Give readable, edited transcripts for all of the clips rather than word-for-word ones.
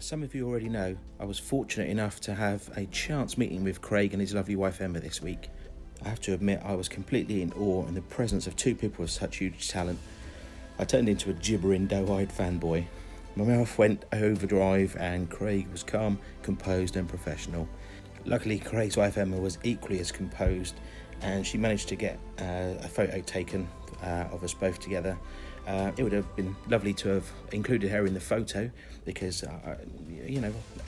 As some of you already know, I was fortunate enough to have a chance meeting with Craig and his lovely wife Emma this week. I have to admit I was completely in awe in the presence of two people with such huge talent. I turned into a gibbering, doe-eyed fanboy. My mouth went overdrive and Craig was calm, composed and professional. Luckily, Craig's wife Emma was equally as composed and she managed to get a photo taken of us both together. It would have been lovely to have included her in the photo because,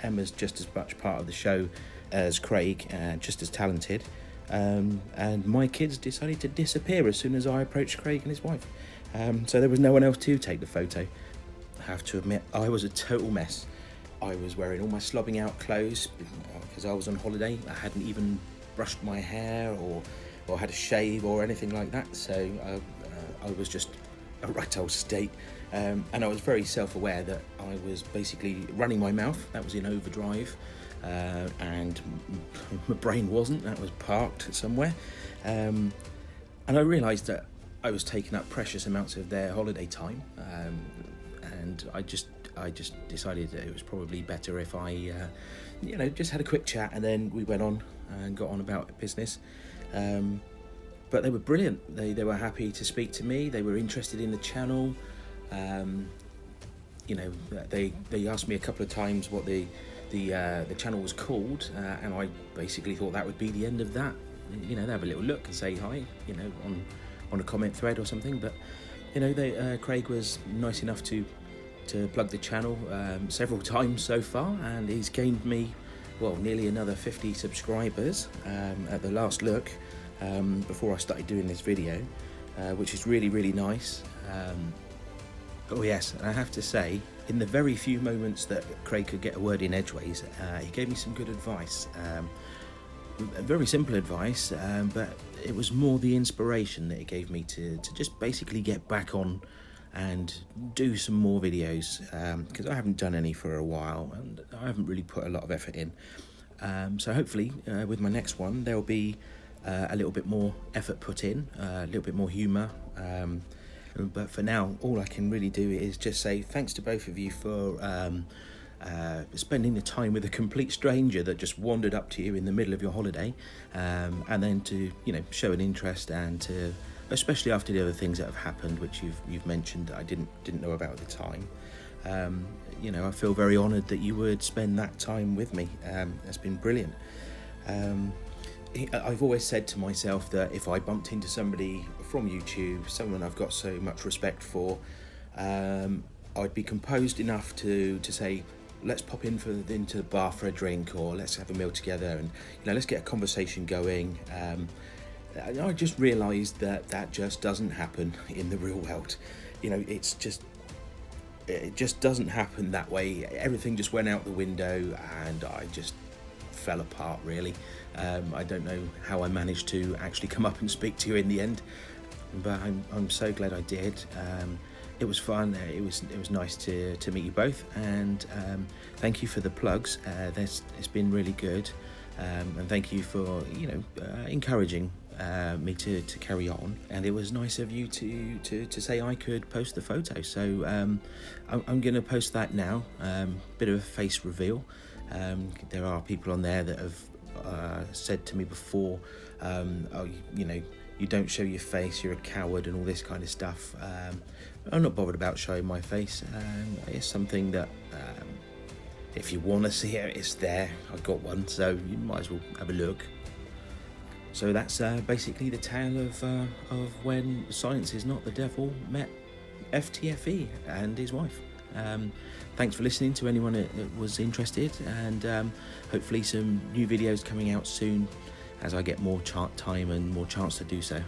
Emma's just as much part of the show as Craig and just as talented. And my kids decided to disappear as soon as I approached Craig and his wife. So there was no one else to take the photo. I have to admit, I was a total mess. I was wearing all my slobbing out clothes because I was on holiday. I hadn't even brushed my hair or had a shave or anything like that. So I was just a right old state. And I was very self-aware that I was basically running my mouth. That was in overdrive. And my brain wasn't. That was parked somewhere. And I realised that I was taking up precious amounts of their holiday time. And I just decided that it was probably better if I, just had a quick chat and then we went on and got on about business. But they were brilliant. They were happy to speak to me. They were interested in the channel. They asked me a couple of times what the channel was called, and I basically thought that would be the end of that. They have a little look and say hi, on a comment thread or something. But Craig was nice enough to plug the channel several times so far, and he's gained me nearly another 50 subscribers at the last look before I started doing this video, which is really, really nice. Oh yes, and I have to say, in the very few moments that Craig could get a word in edgeways, he gave me some good advice. Very simple advice, but it was more the inspiration that it gave me to just basically get back on and do some more videos, because I haven't done any for a while and I haven't really put a lot of effort in. So hopefully with my next one there'll be a little bit more effort put in, a little bit more humour. But for now, all I can really do is just say thanks to both of you for spending the time with a complete stranger that just wandered up to you in the middle of your holiday, and then to show an interest, and to, especially after the other things that have happened, which you've mentioned that I didn't know about at the time. I feel very honoured that you would spend that time with me. It's been brilliant. I've always said to myself that if I bumped into somebody from YouTube, someone I've got so much respect for, I'd be composed enough to say, let's pop into the bar for a drink, or let's have a meal together, and let's get a conversation going. I just realised that just doesn't happen in the real world. It just doesn't happen that way. Everything just went out the window and I just fell apart, really. I don't know how I managed to actually come up and speak to you in the end, but I'm so glad I did. It was fun. It was nice to meet you both, and thank you for the plugs. It's been really good, and thank you for encouraging me to carry on. And it was nice of you to say I could post the photo. So I'm going to post that now. Bit of a face reveal. There are people on there that have said to me before, you don't show your face, you're a coward, and all this kind of stuff. I'm not bothered about showing my face. It's something that if you want to see it, it's there. I've got one, so you might as well have a look. So that's basically the tale of when Science Is Not the Devil met F.T.F.E and his wife. Thanks for listening to anyone that was interested, and hopefully some new videos coming out soon as I get more time and more chance to do so.